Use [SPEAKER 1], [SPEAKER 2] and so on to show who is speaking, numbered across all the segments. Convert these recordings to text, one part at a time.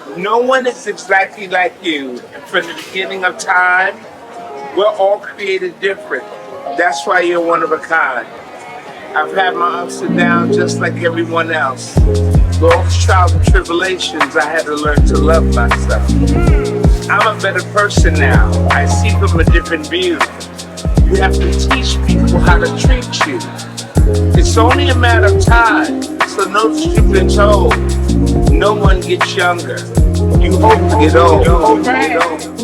[SPEAKER 1] No one is exactly like you. From the beginning of time, we're all created different. That's why you're one of a kind. I've had my ups and downs just like everyone else. Through all the trials and tribulations, I had to learn to love myself. I'm a better person now. I see from a different view. You have to teach people how to treat you. It's only a matter of time, so know that you've been told. No one gets younger. You hope to get old. You hope to get old.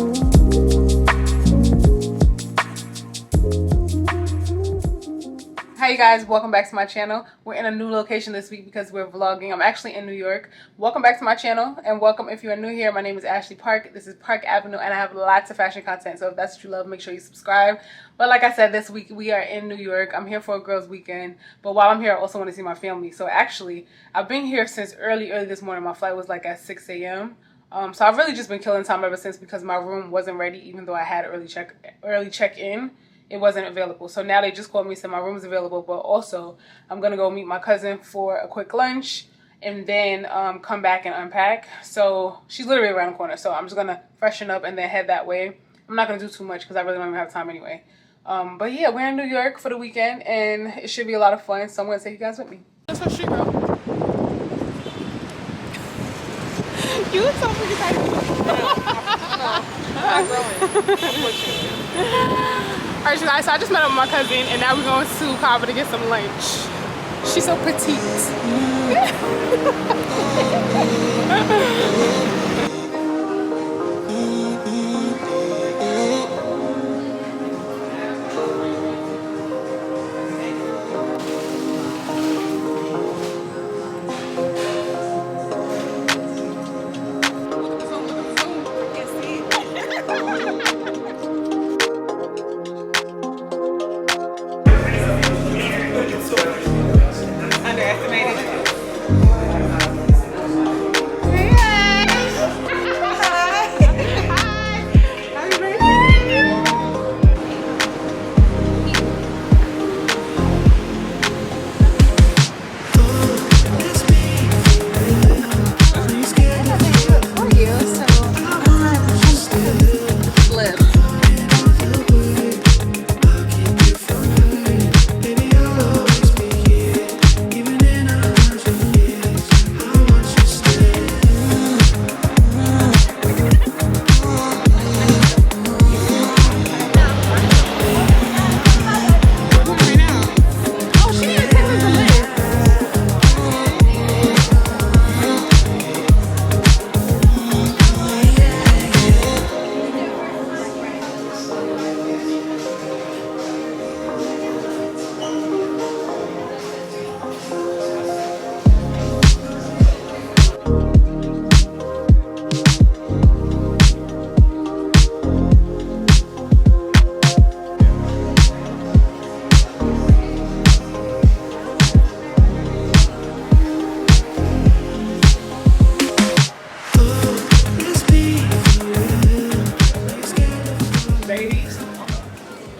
[SPEAKER 2] Hi you guys, welcome back to my channel. We're in a new location this week because we're vlogging. I'm actually in New York. Welcome back to my channel and welcome if you are new here. My name is Ashley Park. This is Park Avenue and I have lots of fashion content. So if that's what you love, make sure you subscribe. But like I said, this week we are in New York. I'm here for a girls weekend. But while I'm here, I also want to see my family. So actually, I've been here since early this morning. My flight was like at 6 a.m. So I've really just been killing time ever since because my room wasn't ready even though I had early check-in. It wasn't available. So now they just called me, said my room is available, but also I'm going to go meet my cousin for a quick lunch and then come back and unpack. So she's literally around the corner. So I'm just going to freshen up and then head that way. I'm not going to do too much because I really don't even have time anyway. But yeah, we're in New York for the weekend and it should be a lot of fun. So I'm going to take you guys with me. That's her street, girl. You look so freaking excited. I'm growing. Alright, you guys, so I just met up with my cousin and now we're going to Kava to get some lunch. She's so petite.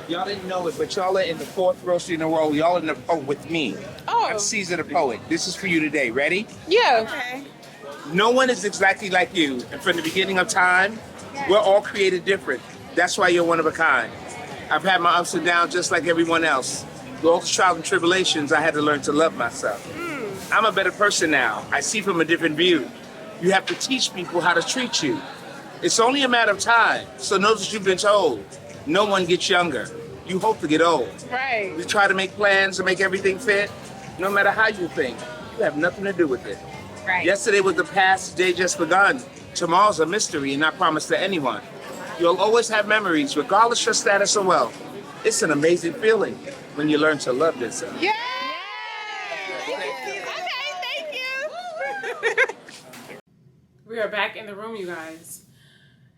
[SPEAKER 1] Y'all didn't know it, but y'all are in the fourth grocery in a row. Y'all in the with me.
[SPEAKER 2] Oh.
[SPEAKER 1] I'm Caesar the Poet. This is for you today. Ready?
[SPEAKER 2] Yeah.
[SPEAKER 1] Okay. No one is exactly like you. And from the beginning of time, we're all created different. That's why you're one of a kind. I've had my ups and downs just like everyone else. Through all the trials and tribulations, I had to learn to love myself. I'm a better person now. I see from a different view. You have to teach people how to treat you. It's only a matter of time, so know that you've been told. No one gets younger. You hope to get old.
[SPEAKER 2] Right.
[SPEAKER 1] We try to make plans to make everything fit. No matter how you think, you have nothing to do with it.
[SPEAKER 2] Right.
[SPEAKER 1] Yesterday was the past, today just begun. Tomorrow's a mystery and not promised to anyone. You'll always have memories, regardless your status or wealth. It's an amazing feeling when you learn to love yourself.
[SPEAKER 2] Yeah. Okay, thank you. We are back in the room, you guys.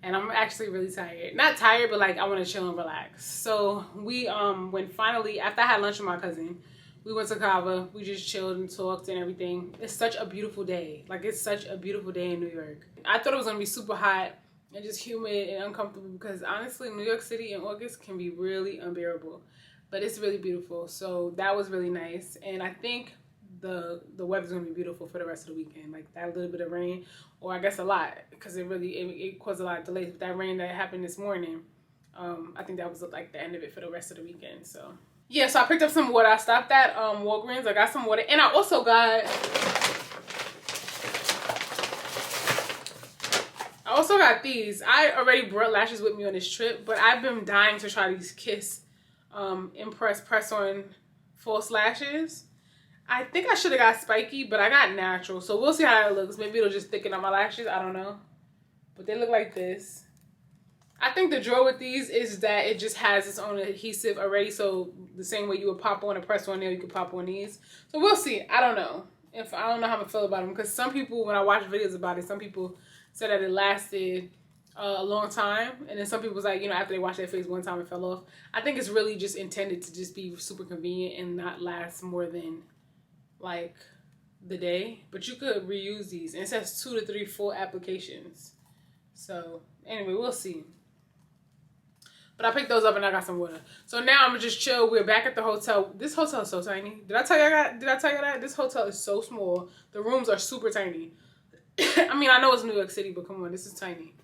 [SPEAKER 2] And I'm actually really tired. Not tired, but like I want to chill and relax. So we when finally, after I had lunch with my cousin, we went to Kava. We just chilled and talked and everything. It's such a beautiful day. Like it's such a beautiful day in New York. I thought it was gonna be super hot and just humid and uncomfortable because honestly, New York City in August can be really unbearable. But it's really beautiful. So that was really nice. And I think the weather's gonna be beautiful for the rest of the weekend. Like that little bit of rain, or I guess a lot, because it caused a lot of delays. But that rain that happened this morning, I think that was like the end of it for the rest of the weekend. So yeah, so I picked up some water. I stopped at Walgreens. I got some water, and I also got these. I already brought lashes with me on this trip, but I've been dying to try these Kiss Impress press-on false lashes. I think I should have got spiky, but I got natural, so we'll see how it looks. Maybe it'll just thicken up my lashes. I don't know, but they look like this. I think the draw with these is that it just has its own adhesive already, so the same way you would pop on a press-on nail, you could pop on these. So we'll see. I don't know how I feel about them, because some people, when I watch videos about it, some people said that it lasted a long time, and then some people was like, you know, after they washed their face one time it fell off. I think it's really just intended to just be super convenient and not last more than like the day, but you could reuse these, and it says 2 to 3 full applications. So anyway, we'll see. But I picked those up and I got some water. So now I'm gonna just chill. We're back at the hotel. This hotel is so tiny. Did I tell you that? This hotel is so small. The rooms are super tiny. I mean, I know it's New York City, but come on, this is tiny.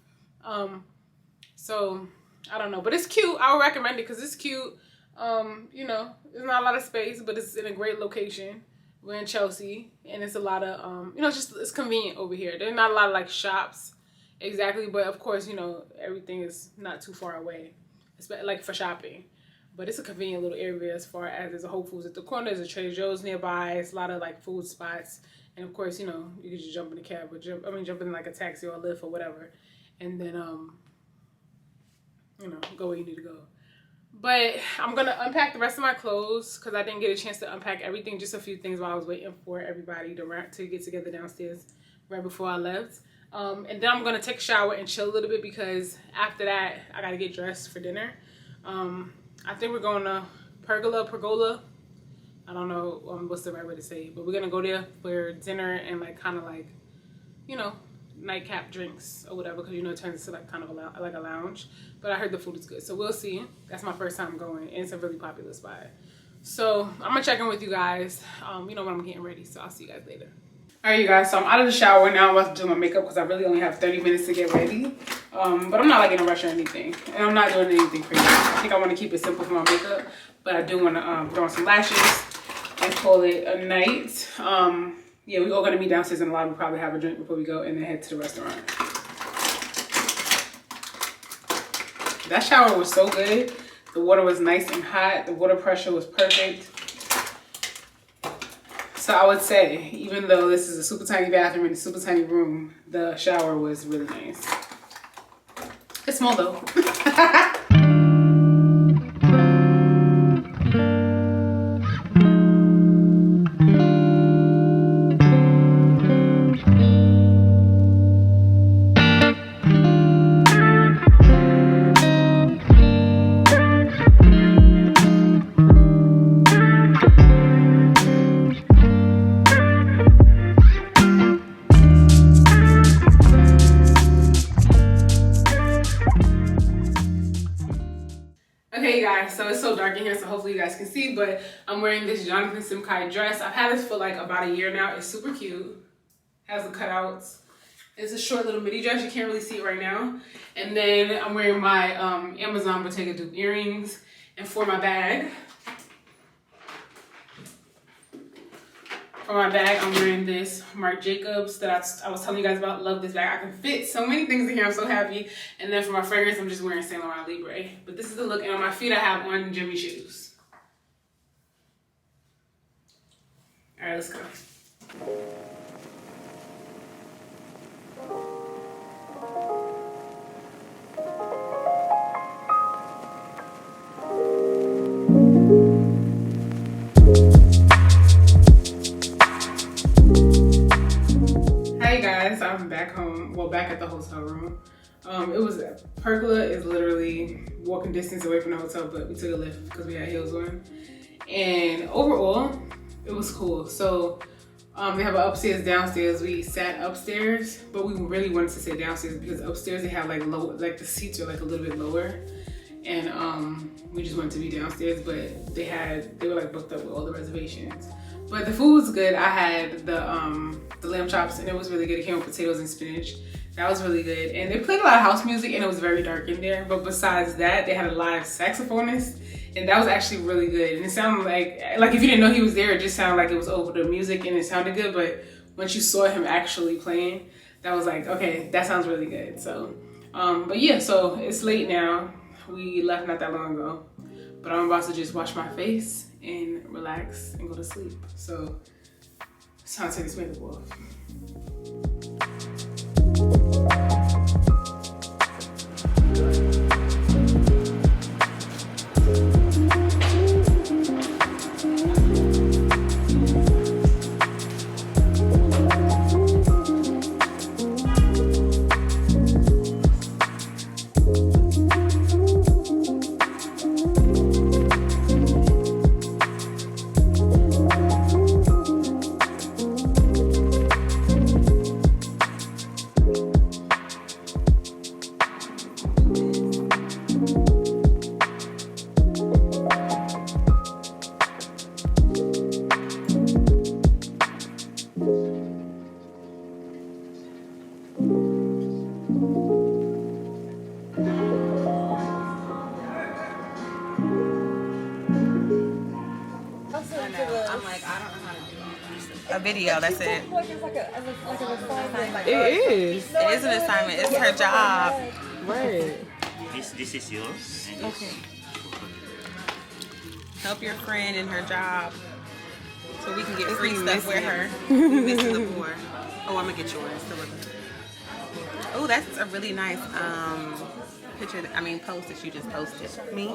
[SPEAKER 2] So I don't know, but it's cute. I would recommend it because it's cute. You know, there's not a lot of space, but it's in a great location. We're in Chelsea, and it's a lot of you know, it's convenient over here. There's not a lot of like shops exactly, but of course, you know, everything is not too far away, like for shopping. But it's a convenient little area as far as there's a Whole Foods at the corner, there's a Trader Joe's nearby, it's a lot of like food spots. And of course, you know, you could just jump in a cab or jump in like a taxi or a Lyft or whatever. And then, you know, go where you need to go. But I'm going to unpack the rest of my clothes because I didn't get a chance to unpack everything. Just a few things while I was waiting for everybody to get together downstairs right before I left. And then I'm going to take a shower and chill a little bit because after that, I got to get dressed for dinner. I think we're going to Pergola. I don't know what's the right way to say it, but we're gonna go there for dinner and like kind of like, you know, nightcap drinks or whatever, because you know it turns into like kind of like a lounge. But I heard the food is good, so we'll see. That's my first time going, and it's a really popular spot. So I'm gonna check in with you guys. You know, when I'm getting ready, so I'll see you guys later. All right, you guys. So I'm out of the shower now. I'm about to do my makeup because I really only have 30 minutes to get ready. But I'm not like in a rush or anything, and I'm not doing anything crazy. I think I want to keep it simple for my makeup, but I do want to throw on some lashes and call it a night. Yeah, we're all gonna meet downstairs in the lobby, probably have a drink before we go, and then head to the restaurant. That shower was so good. The water was nice and hot. The water pressure was perfect. So I would say, even though this is a super tiny bathroom and a super tiny room, the shower was really nice. It's small though. Okay guys, so it's so dark in here, so hopefully you guys can see, but I'm wearing this Jonathan Simkhai dress. I've had this for like about a year now. It's super cute. Has the cutouts. It's a short little midi dress. You can't really see it right now. And then I'm wearing my Amazon Bottega dupe earrings. And for my bag, I'm wearing this Marc Jacobs that I was telling you guys about. Love this bag. I can fit so many things in here. I'm so happy. And then for my fragrance, I'm just wearing Saint Laurent Libre. But this is the look. And on my feet, I have on Jimmy shoes. All right, let's go. Hey guys, I'm back home. Well, back at the hotel room. Pergola is literally walking distance away from the hotel, but we took a lift because we had heels on. And overall, it was cool. So they have an upstairs, downstairs. We sat upstairs, but we really wanted to sit downstairs because upstairs they have like low, like the seats are like a little bit lower. And we just wanted to be downstairs, but they were like booked up with all the reservations. But the food was good. I had the lamb chops and it was really good. It came with potatoes and spinach. That was really good. And they played a lot of house music and it was very dark in there. But besides that, they had a live saxophonist and that was actually really good. And it sounded like if you didn't know he was there, it just sounded like it was over the music and it sounded good. But once you saw him actually playing, that was like, okay, that sounds really good. So, but yeah, so it's late now. We left not that long ago. But I'm about to just wash my face and relax and go to sleep. So it's time to take this makeup off.
[SPEAKER 3] A video, that's it.
[SPEAKER 2] It is.
[SPEAKER 3] It is an assignment. It's her job.
[SPEAKER 2] Right.
[SPEAKER 4] This is yours. And
[SPEAKER 3] Okay. Help your friend in her job so we can get free stuff with her. Missing the board. Oh, I'm gonna get yours. Oh, that's a really nice picture. Post that you just posted.
[SPEAKER 5] Me,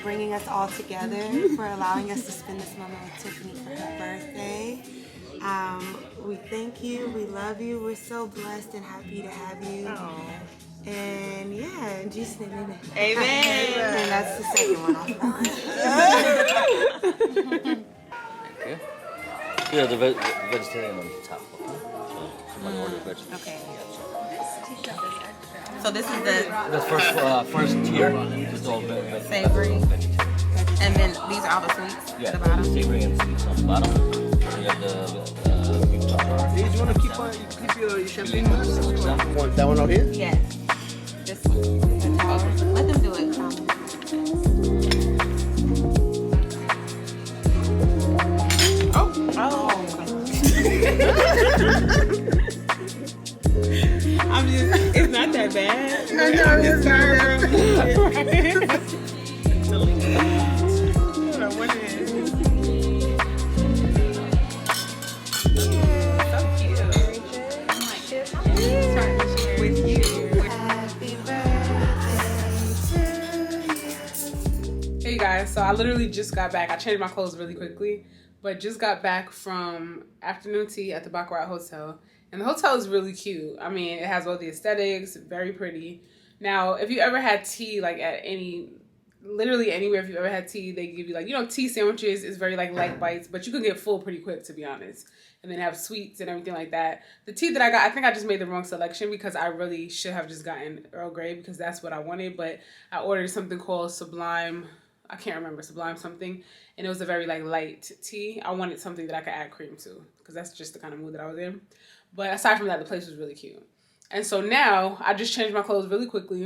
[SPEAKER 5] bringing us all together, for allowing us to spend this moment with Tiffany for her birthday. We thank you, we love you, we're so blessed and happy to have you. And yeah, in Jesus' name, amen.
[SPEAKER 3] Amen.
[SPEAKER 5] And that's the second one off.
[SPEAKER 4] okay. Yeah, the vegetarian on the top. Okay. So someone ordered vegetarian.
[SPEAKER 3] Okay. So this is the
[SPEAKER 4] First tier is all vegetarian.
[SPEAKER 3] savory, and then these are all the sweets
[SPEAKER 4] Yeah,
[SPEAKER 3] at the bottom.
[SPEAKER 4] savory and sweets on the bottom. And you have the beef tartar.
[SPEAKER 6] Do you want to keep your champagne glass?
[SPEAKER 4] For example.
[SPEAKER 6] Want that one out here?
[SPEAKER 3] Yes. This one. Let them do it. It's not that bad.
[SPEAKER 6] I know, it's not
[SPEAKER 3] What it is. With you.
[SPEAKER 2] Hey guys, so I literally just got back. I changed my clothes really quickly, but just got back from afternoon tea at the Baccarat Hotel. And the hotel is really cute. I mean, it has all the aesthetics, very pretty. Now, if you ever had tea, like at literally anywhere, if you ever had tea, they give you tea sandwiches is very light bites, but you can get full pretty quick, to be honest. And then have sweets and everything like that. The tea that I got, I think I just made the wrong selection because I really should have just gotten Earl Grey because that's what I wanted. But I ordered something called Sublime. I can't remember, Sublime something. And it was a very light tea. I wanted something that I could add cream to because that's just the kind of mood that I was in. But aside from that, the place was really cute. And so now I just changed my clothes really quickly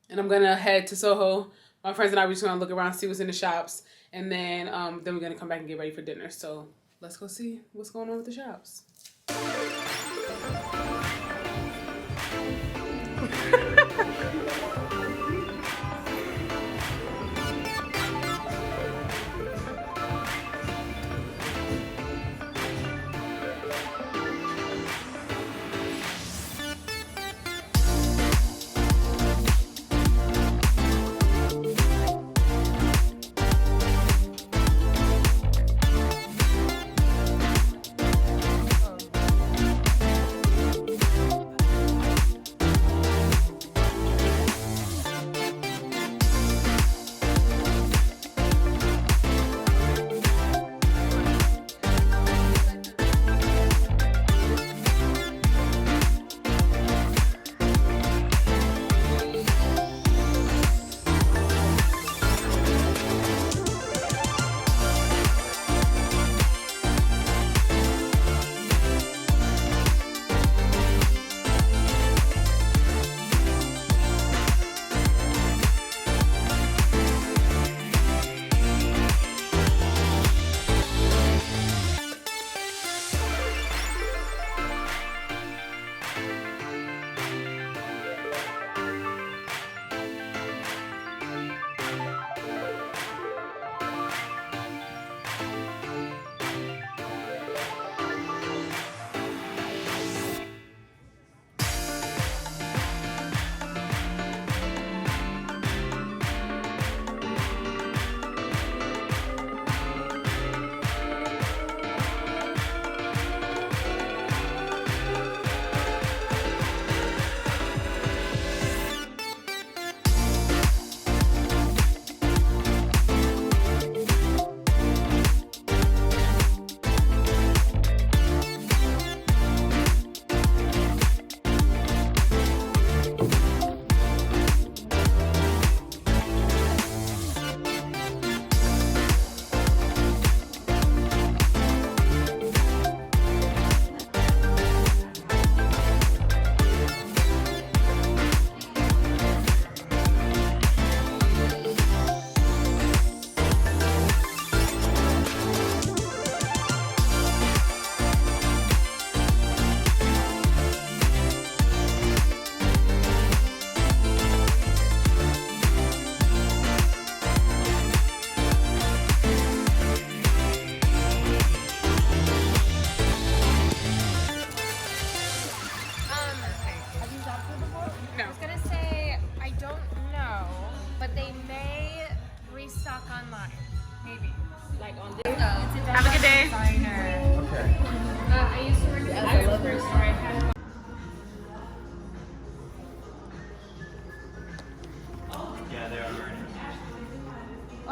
[SPEAKER 2] and I'm gonna head to SoHo. My friends and I were just gonna look around, see what's in the shops, and then we're gonna come back and get ready for dinner. So let's go see what's going on with the shops.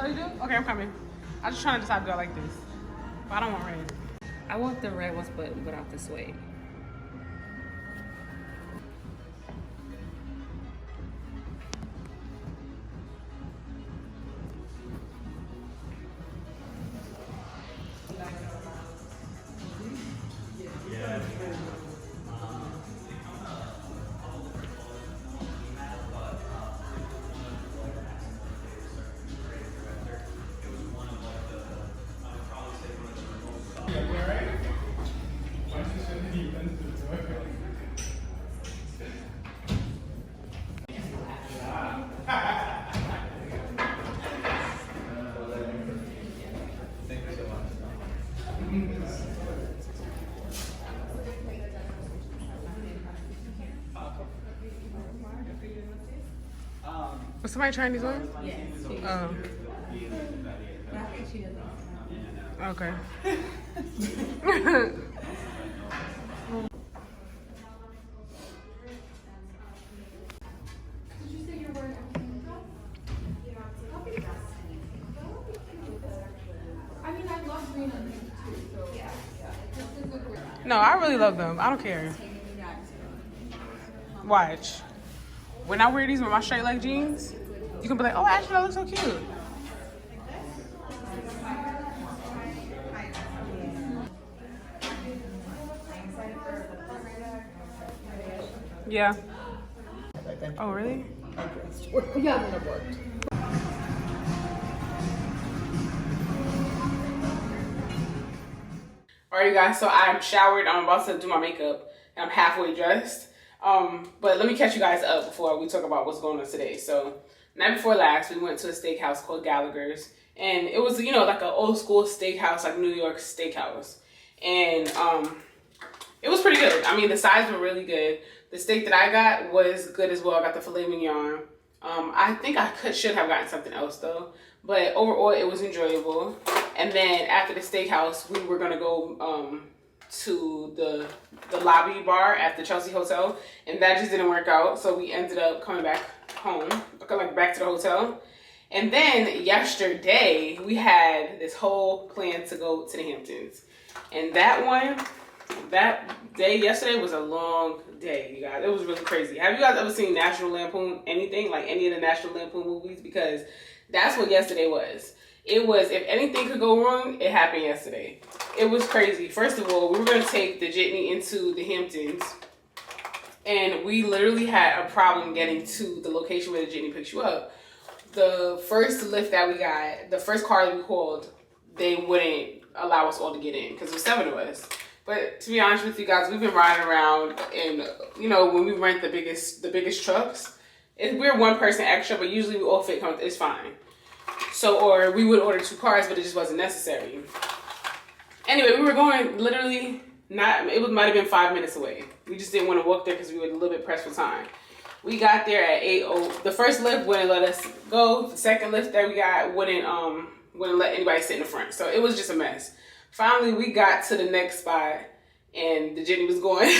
[SPEAKER 2] Oh, you do? Okay, I'm coming. I'm just trying to decide, do I like this? But I don't want red.
[SPEAKER 3] I want the red ones, but without the suede.
[SPEAKER 2] Was somebody trying these on?
[SPEAKER 3] Yes.
[SPEAKER 2] Oh. Okay. No, I really love them. I don't care. Watch. When I wear these with my straight leg jeans, you can be like, oh, actually, that looks so cute. Yeah. Oh, really?
[SPEAKER 6] Yeah, it worked.
[SPEAKER 2] Alright, you guys, so I'm showered. I'm about to do my makeup, and I'm halfway dressed. But let me catch you guys up before we talk about what's going on today. So, night before last, we went to a steakhouse called Gallagher's, and it was, you know, like an old school steakhouse, like New York steakhouse. And it was pretty good. I mean, the sides were really good. The steak that I got was good as well. I got the filet mignon. I think I should have gotten something else though, but overall it was enjoyable. And then after the steakhouse, we were gonna go to the lobby bar at the Chelsea Hotel, and that just didn't work out. So we ended up coming back home, like back to the hotel. And then yesterday we had this whole plan to go to the Hamptons, and that day yesterday was a long day, you guys. It was really crazy. Have you guys ever seen National Lampoon anything, like any of the National Lampoon movies? Because that's what yesterday was. It was, if anything could go wrong, it happened yesterday. It was crazy. First of all, we were going to take the jitney into the Hamptons, and we literally had a problem getting to the location where the jitney picks you up. The first lift that we got, the first car that we called, they wouldn't allow us all to get in because there was 7 of us. But to be honest with you guys, we've been riding around, and you know, when we rent the biggest trucks, we're one person extra, but usually we all fit. It's fine. So, or we would order 2 cars, but it just wasn't necessary. Anyway, we were going literally might have been 5 minutes away. We just didn't want to walk there because we were a little bit pressed for time. We got there at 8:00. The first lift wouldn't let us go. The second lift that we got wouldn't let anybody sit in the front. So it was just a mess. Finally, we got to the next spot, and the jitney was going.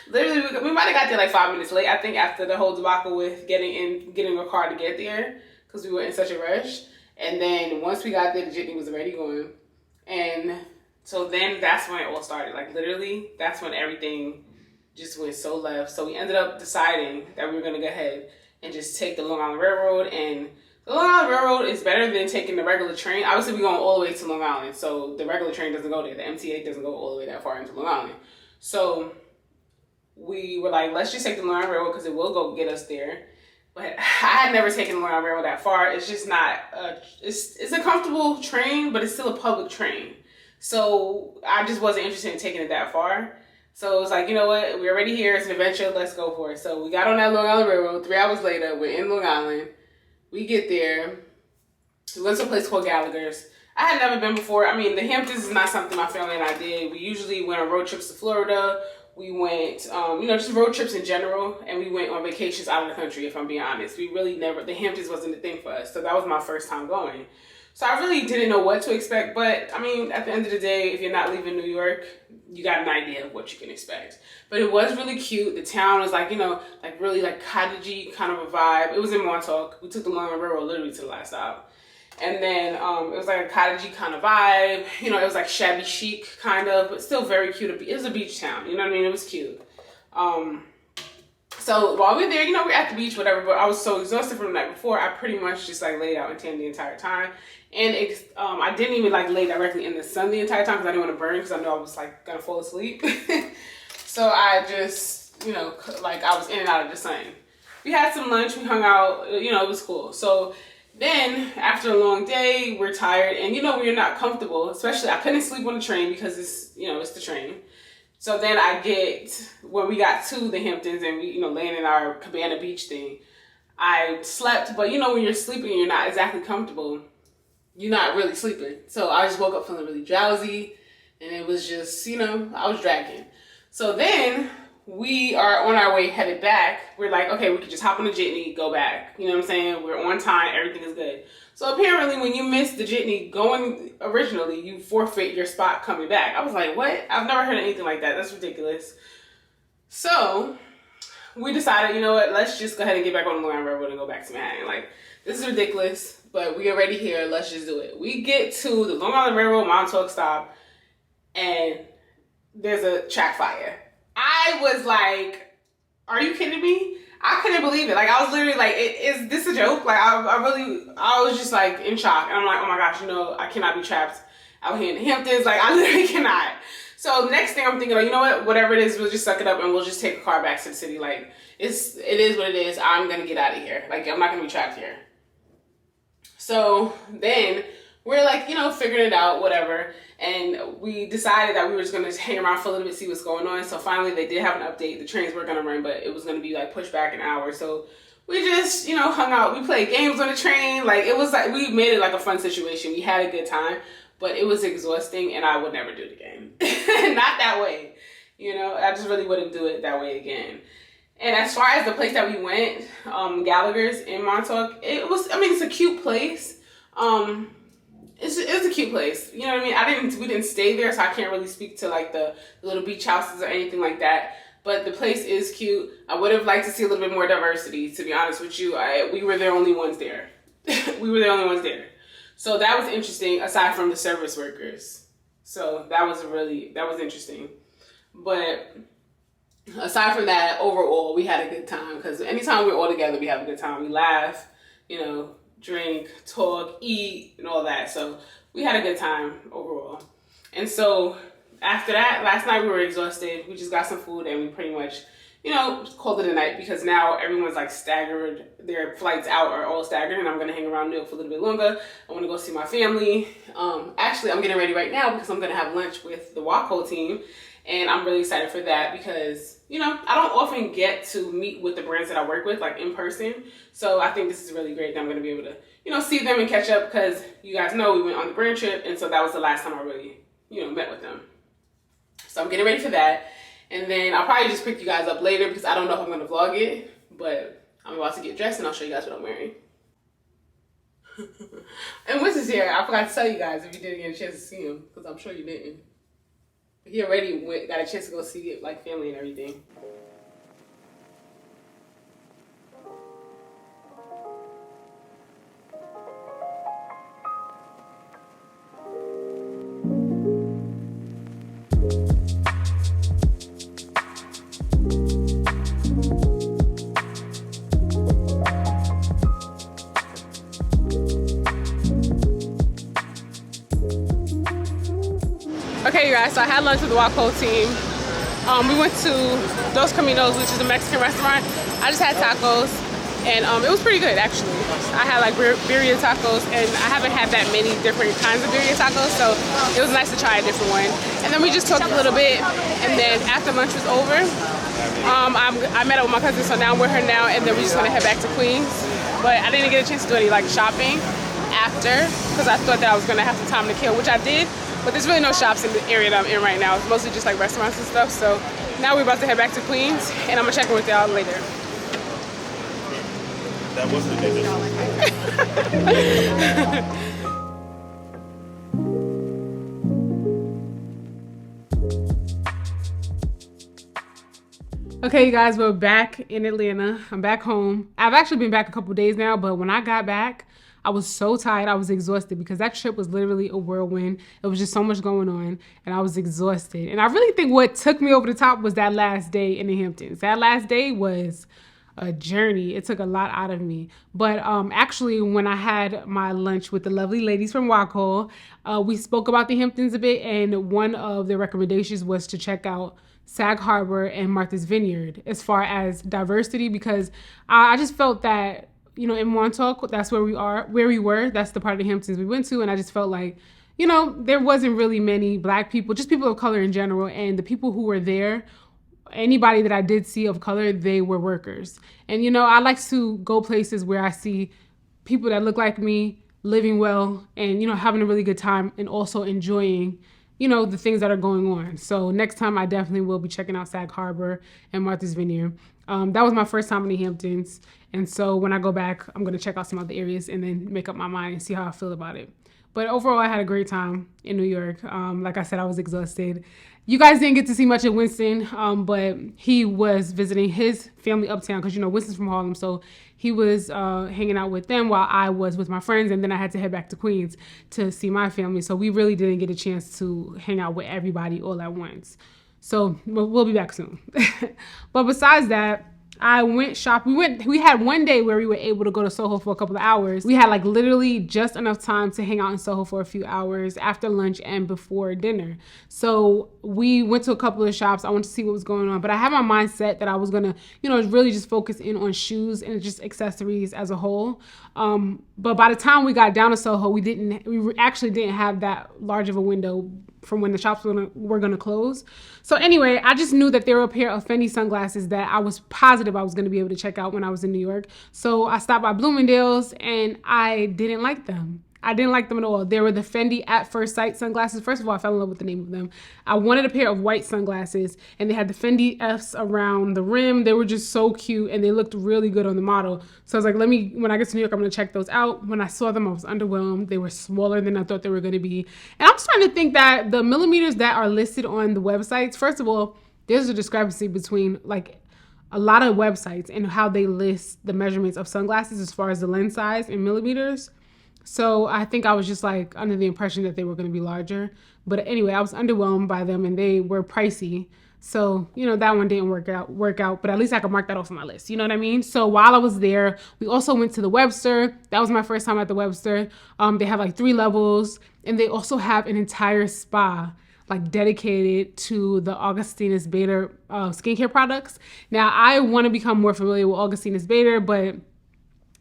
[SPEAKER 2] Literally, we might have got there like 5 minutes late, I think, after the whole debacle with getting a car to get there, because we were in such a rush. And then once we got there, the jitney was already going. And so then that's when it all started. Like, literally, that's when everything just went so left. So we ended up deciding that we were going to go ahead and just take the Long Island Railroad. And the Long Island Railroad is better than taking the regular train. Obviously, we're going all the way to Long Island, so the regular train doesn't go there. The MTA doesn't go all the way that far into Long Island. So we were like, let's just take the Long Island Railroad because it will go get us there. But I had never taken the Long Island Railroad that far. It's just not, it's a comfortable train, but it's still a public train. So I just wasn't interested in taking it that far. So it was like, you know what, we're already here, it's an adventure, let's go for it. So we got on that Long Island Railroad. 3 hours later, we're in Long Island. We get there. We went to a place called Gallagher's. I had never been before. I mean, the Hamptons is not something my family and I did. We usually went on road trips to Florida. We went, you know, just road trips in general. And we went on vacations out of the country, if I'm being honest. We really never, the Hamptons wasn't a thing for us. So that was my first time going. So I really didn't know what to expect. But, I mean, at the end of the day, if you're not leaving New York, you got an idea of what you can expect. But it was really cute. The town was like, you know, like really like cottagey kind of a vibe. It was in Montauk. We took the Long Island Railroad literally to the last stop. And then it was like a cottagey kind of vibe. You know, it was like shabby chic kind of, but still very cute. It was a beach town. You know what I mean? It was cute. So while we were there, you know, we're at the beach, whatever, but I was so exhausted from the night before, I pretty much just like laid out and tanned the entire time. And I didn't even like lay directly in the sun the entire time because I didn't want to burn because I knew I was like gonna fall asleep. So I just, you know, like I was in and out of the sun. We had some lunch, we hung out, you know, it was cool. So then after a long day, we're tired, and you know, when you're not comfortable, especially I couldn't sleep on the train because it's, you know, it's the train. So then when we got to the Hamptons and we, you know, laying in our cabana beach thing, I slept, but you know, when you're sleeping and you're not exactly comfortable, you're not really sleeping. So I just woke up feeling really drowsy, and it was just, you know, I was dragging. So then we are on our way headed back. We're like, okay, we could just hop on the jitney, go back. You know what I'm saying? We're on time, everything is good. So apparently when you miss the jitney going originally, you forfeit your spot coming back. I was like, what? I've never heard of anything like that. That's ridiculous. So we decided, you know what, let's just go ahead and get back on the Long Island Railroad and go back to Manhattan. Like, this is ridiculous, but we are already here. Let's just do it. We get to the Long Island Railroad Montauk stop, and there's a track fire. I was like, are you kidding me? I couldn't believe it. Like, I was literally like, is this a joke? Like, I was just like in shock. And I'm like, oh my gosh, you know, I cannot be trapped out here in the Hamptons. Like, I literally cannot. So next thing I'm thinking, like, you know what? Whatever it is, we'll just suck it up and we'll just take a car back to the city. Like, it is what it is. I'm going to get out of here. Like, I'm not going to be trapped here. So then we're like, you know, figuring it out, whatever. And we decided that we were just going to hang around for a little bit, see what's going on. So finally they did have an update. The trains were going to run, but it was going to be like pushed back an hour. So we just, you know, hung out. We played games on the train. Like, it was like, we made it like a fun situation. We had a good time, but it was exhausting and I would never do it again. Not that way. You know, I just really wouldn't do it that way again. And as far as the place that we went, Gallagher's in Montauk, it's a cute place. It's a cute place. You know what I mean? We didn't stay there, so I can't really speak to like the little beach houses or anything like that. But the place is cute. I would have liked to see a little bit more diversity, to be honest with you. We were the only ones there. We were the only ones there. So that was interesting, aside from the service workers. So that was interesting. But aside from that, overall, we had a good time. Because anytime we're all together, we have a good time. We laugh, you know, drink, talk, eat, and all that. So we had a good time overall. And so after that, last night we were exhausted. We just got some food and we pretty much, you know, called it a night because now everyone's like staggered. Their flights out are all staggered, and I'm going to hang around New York for a little bit longer. I want to go see my family. Actually, I'm getting ready right now because I'm going to have lunch with the WACO team. And I'm really excited for that because, you know, I don't often get to meet with the brands that I work with, like in person. So I think this is really great that I'm going to be able to, you know, see them and catch up because you guys know we went on the brand trip. And so that was the last time I really, you know, met with them. So I'm getting ready for that. And then I'll probably just pick you guys up later because I don't know if I'm going to vlog it. But I'm about to get dressed and I'll show you guys what I'm wearing. And Wiz is here. I forgot to tell you guys if you didn't get a chance to see him because I'm sure you didn't. He already got a chance to go see it, like family and everything. Okay, you guys, so I had lunch with the WACO team. We went to Dos Caminos, which is a Mexican restaurant. I just had tacos, and it was pretty good, actually. I had like birria tacos, and I haven't had that many different kinds of birria tacos, so it was nice to try a different one. And then we just talked a little bit, and then after lunch was over, I met up with my cousin, so now I'm with her now, and then we're just gonna head back to Queens. But I didn't get a chance to do any like shopping after, because I thought that I was gonna have some time to kill, which I did. But there's really no shops in the area that I'm in right now. It's mostly just like restaurants and stuff. So now we're about to head back to Queens, and I'm gonna check in with y'all later.
[SPEAKER 7] That wasn't a
[SPEAKER 2] Okay, you guys, we're back in Atlanta. I'm back home. I've actually been back a couple days now, but when I got back, I was so tired. I was exhausted because that trip was literally a whirlwind. It was just so much going on and I was exhausted. And I really think what took me over the top was that last day in the Hamptons. That last day was a journey. It took a lot out of me. But actually, when I had my lunch with the lovely ladies from Waco, we spoke about the Hamptons a bit, and one of their recommendations was to check out Sag Harbor and Martha's Vineyard as far as diversity, because I just felt that, you know, in Montauk, that's where we were. That's the part of the Hamptons we went to, and I just felt like, you know, there wasn't really many Black people, just people of color in general, and the people who were there, anybody that I did see of color, they were workers. And, you know, I like to go places where I see people that look like me living well and, you know, having a really good time and also enjoying, you know, the things that are going on. So next time I definitely will be checking out Sag Harbor and Martha's Vineyard. That was my first time in the Hamptons. And so when I go back, I'm going to check out some other areas and then make up my mind and see how I feel about it. But overall, I had a great time in New York. Like I said, I was exhausted. You guys didn't get to see much of Winston, but he was visiting his family uptown because, you know, Winston's from Harlem. So he was hanging out with them while I was with my friends. And then I had to head back to Queens to see my family. So we really didn't get a chance to hang out with everybody all at once. So we'll be back soon. But besides that, I went shopping. We had one day where we were able to go to SoHo for a couple of hours. We had like literally just enough time to hang out in SoHo for a few hours after lunch and before dinner. So we went to a couple of shops. I wanted to see what was going on, but I had my mindset that I was gonna, you know, really just focus in on shoes and just accessories as a whole. But by the time we got down to SoHo, we actually didn't have that large of a window from when the shops were gonna close. So anyway, I just knew that there were a pair of Fendi sunglasses that I was positive I was gonna be able to check out when I was in New York. So I stopped by Bloomingdale's and I didn't like them. I didn't like them at all. They were the Fendi At First Sight sunglasses. First of all, I fell in love with the name of them. I wanted a pair of white sunglasses and they had the Fendi Fs around the rim. They were just so cute and they looked really good on the model. So I was like, when I get to New York, I'm gonna check those out. When I saw them, I was underwhelmed. They were smaller than I thought they were gonna be. And I'm starting to think that the millimeters that are listed on the websites, first of all, there's a discrepancy between like a lot of websites and how they list the measurements of sunglasses as far as the lens size in millimeters. So I think I was just like under the impression that they were going to be larger. But anyway, I was underwhelmed by them and they were pricey. So, you know, that one didn't work out, but at least I could mark that off on my list. You know what I mean? So while I was there, we also went to the Webster. That was my first time at the Webster. They have like 3 levels and they also have an entire spa like dedicated to the Augustinus Bader skincare products. Now I want to become more familiar with Augustinus Bader, but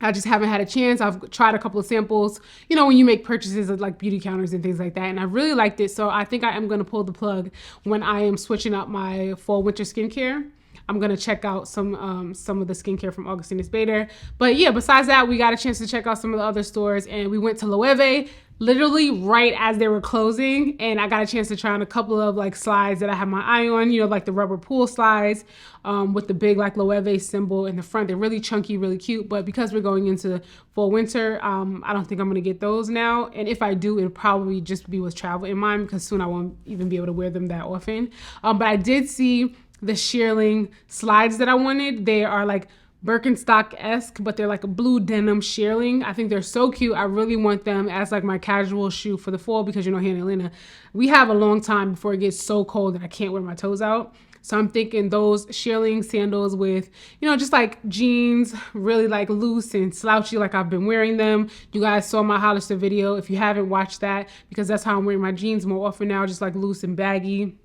[SPEAKER 2] I just haven't had a chance. I've tried a couple of samples, you know, when you make purchases of like beauty counters and things like that. And I really liked it. So I think I am going to pull the plug when I am switching up my fall winter skincare. I'm going to check out some of the skincare from Augustinus Bader. But yeah, besides that, we got a chance to check out some of the other stores and we went to Loewe literally right as they were closing. And I got a chance to try on a couple of like slides that I have my eye on, you know, like the rubber pool slides with the big like Loewe symbol in the front. They're really chunky, really cute. But because we're going into fall winter, I don't think I'm going to get those now. And if I do, it'll probably just be with travel in mind because soon I won't even be able to wear them that often. But I did see the shearling slides that I wanted. They are like Birkenstock-esque, but they're like a blue denim shearling. I think they're so cute. I really want them as like my casual shoe for the fall because, you know, here in Atlanta, we have a long time before it gets so cold that I can't wear my toes out. So I'm thinking those shearling sandals with, you know, just like jeans, really like loose and slouchy like I've been wearing them. You guys saw my Hollister video if you haven't watched that, because that's how I'm wearing my jeans more often now, just like loose and baggy,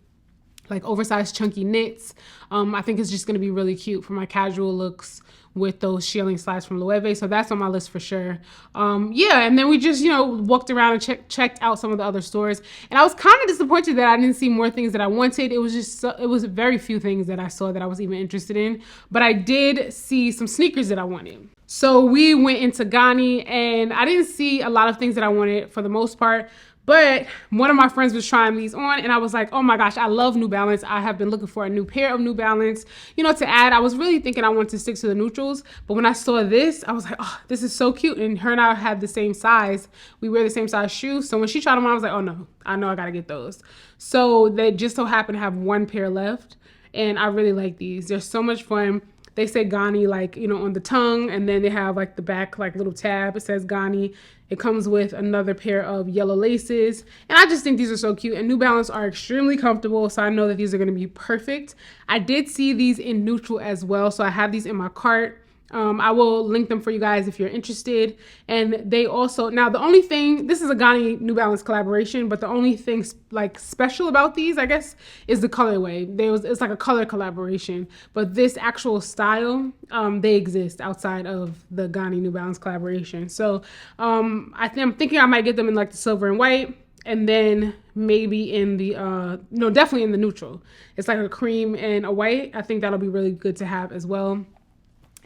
[SPEAKER 2] like oversized chunky knits. I think it's just gonna be really cute for my casual looks with those shearling slides from Loewe. So that's on my list for sure. Yeah, and then we just, you know, walked around and checked out some of the other stores. And I was kind of disappointed that I didn't see more things that I wanted. It was just, it was very few things that I saw that I was even interested in. But I did see some sneakers that I wanted. So we went into Ghani and I didn't see a lot of things that I wanted for the most part. But one of my friends was trying these on and I was like, oh my gosh, I love New Balance. I have been looking for a new pair of New Balance, you know, to add. I was really thinking I wanted to stick to the neutrals, but when I saw this, I was like, oh, this is so cute. And her and I had the same size. We wear the same size shoes. So when she tried them on, I was like, oh no, I know I gotta get those. So they just so happen to have one pair left and I really like these. They're so much fun. they say Ghani like, you know, on the tongue, and then they have like the back like little tab. It says Ghani. It comes with another pair of yellow laces, and I just think these are so cute, and New Balance are extremely comfortable, so I know that these are going to be perfect. I did see these in neutral as well, so I have these in my cart. I will link them for you guys if you're interested. And they also, now the only thing, this is a Ghani New Balance collaboration, but the only thing like special about these, I guess, is the colorway. It's like a color collaboration, but this actual style, they exist outside of the Ghani New Balance collaboration. So I'm thinking I might get them in like the silver and white, and then maybe in the no, definitely in the neutral. It's like a cream and a white. I think that'll be really good to have as well.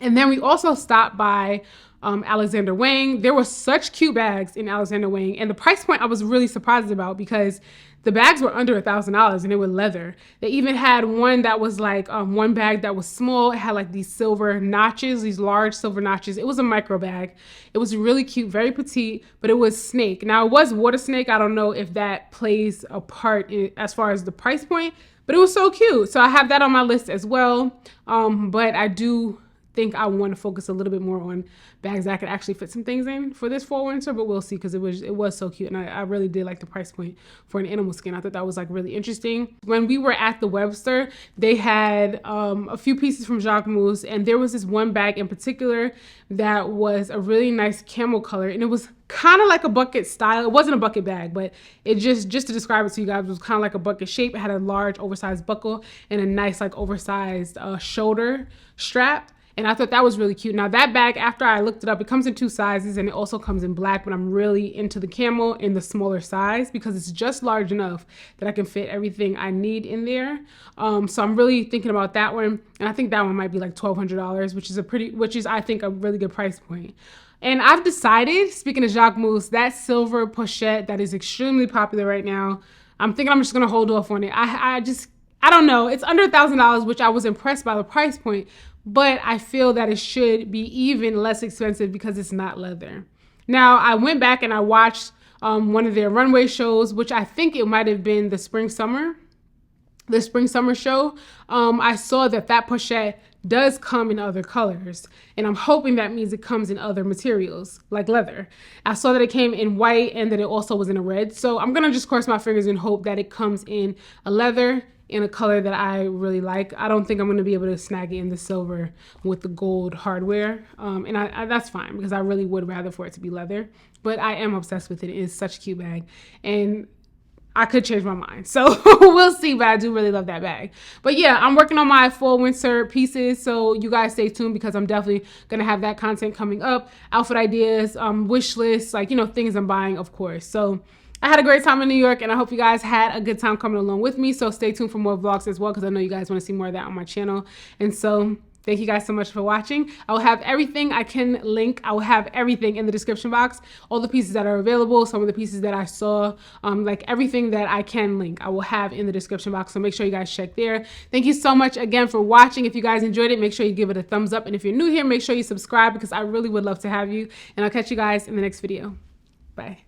[SPEAKER 2] And then we also stopped by Alexander Wang. There were such cute bags in Alexander Wang, and the price point I was really surprised about because the bags were under $1,000 and they were leather. They even had one that was like one bag that was small. It had like these silver notches, these large silver notches. It was a micro bag. It was really cute, very petite, but it was snake. Now it was water snake. I don't know if that plays a part as far as the price point, but it was so cute. So I have that on my list as well. But I do think I want to focus a little bit more on bags that I could actually fit some things in for this fall winter, but we'll see, because it was so cute, and I really did like the price point for an animal skin. I thought that was like really interesting. When we were at the Webster, they had a few pieces from Jacquemus, and there was this one bag in particular that was a really nice camel color, and it was kind of like a bucket style. It wasn't a bucket bag, but it just to describe it to you guys, it was kind of like a bucket shape. It had a large oversized buckle and a nice like oversized shoulder strap. And I thought that was really cute. Now that bag, after I looked it up, it comes in 2 sizes, and it also comes in black, but I'm really into the camel in the smaller size because it's just large enough that I can fit everything I need in there. So I'm really thinking about that one. And I think that one might be like $1,200, which is I think a really good price point. And I've decided, speaking of Jacquemus, that silver pochette that is extremely popular right now, I'm thinking I'm just gonna hold off on it. I don't know. It's under $1,000, which I was impressed by the price point, but I feel that it should be even less expensive because it's not leather. Now, I went back and I watched one of their runway shows, which I think it might have been the spring summer show. I saw that pochette does come in other colors, and I'm hoping that means it comes in other materials like leather. I saw that it came in white and that it also was in a red, so I'm gonna just cross my fingers and hope that it comes in a leather in a color that I really like. I don't think I'm gonna be able to snag it in the silver with the gold hardware, and that's fine because I really would rather for it to be leather, but I am obsessed with it. It is such a cute bag, and I could change my mind. So we'll see, but I do really love that bag. But yeah, I'm working on my fall winter pieces, so you guys stay tuned because I'm definitely gonna have that content coming up. Outfit ideas, wish lists, like, you know, things I'm buying, of course. So I had a great time in New York, and I hope you guys had a good time coming along with me. So stay tuned for more vlogs as well, because I know you guys want to see more of that on my channel. And so thank you guys so much for watching. I will have everything I can link. I will have everything in the description box. All the pieces that are available, some of the pieces that I saw, like everything that I can link, I will have in the description box. So make sure you guys check there. Thank you so much again for watching. If you guys enjoyed it, make sure you give it a thumbs up. And if you're new here, make sure you subscribe because I really would love to have you. And I'll catch you guys in the next video. Bye.